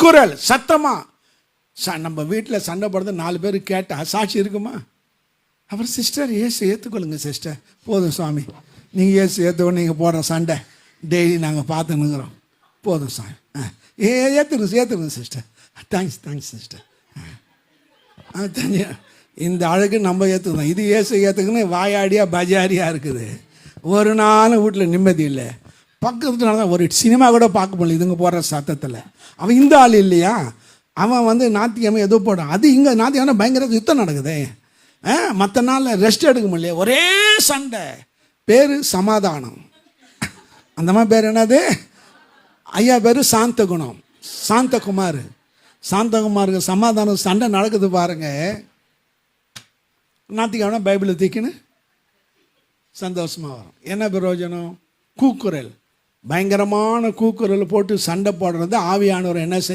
குரல் சத்தமா. நம்ம வீட்டில் சண்டை போடுறது 4 பேர் கேட்டால் சாட்சி இருக்குமா? அப்புறம் சிஸ்டர் ஏசு ஏற்றுக்கொள்ளுங்க சிஸ்டர், போதும் சுவாமி, நீங்கள் ஏசு ஏற்றுக்கொண்டு நீங்கள் போடுற சண்டை டெய்லி நாங்கள் பார்த்துன்னுக்குறோம், போதும் சாமி. ஏற்றுருங்க சிஸ்டர், தேங்க்ஸ் சிஸ்டர். இந்த அழகு நம்ம ஏற்றுக்கணும். இது ஏசு ஏற்றுக்குன்னு வாயாடியாக பஜாரியாக இருக்குது. ஒரு நாள் வீட்டில் நிம்மதி இல்லை. பக்கத்துல தான் ஒரு சினிமா கூட பார்க்க முடியல இதுங்க போடுற சத்தத்தில். அவன் இந்த ஆள் இல்லையா, அவன் ஞாயிற்றுக்கிழமை ஏதோ போடான், அது இங்கே ஞாயிற்றுக்கிழமை பயங்கர யுத்தம் நடக்குது. மற்ற நாளில் ரெஸ்ட் எடுக்க முடியல, ஒரே சண்டை. பேர் சமாதானம். அந்த மாதிரி பேர் என்னது? ஐயா பேர் சாந்தகுணம், சாந்தகுமார். சாந்தகுமாருக்கு சமாதானம் சண்டை நடக்குது பாருங்க. ஞாயிற்றுக்கிழமை பைபிளை தூக்கின்னு சந்தோஷமாக வரும். என்ன பிரயோஜனம்? கூக்குரல், பயங்கரமான கூக்குரல் போட்டு சண்டை போடுறது ஆவியானவர் என்ன செய்ய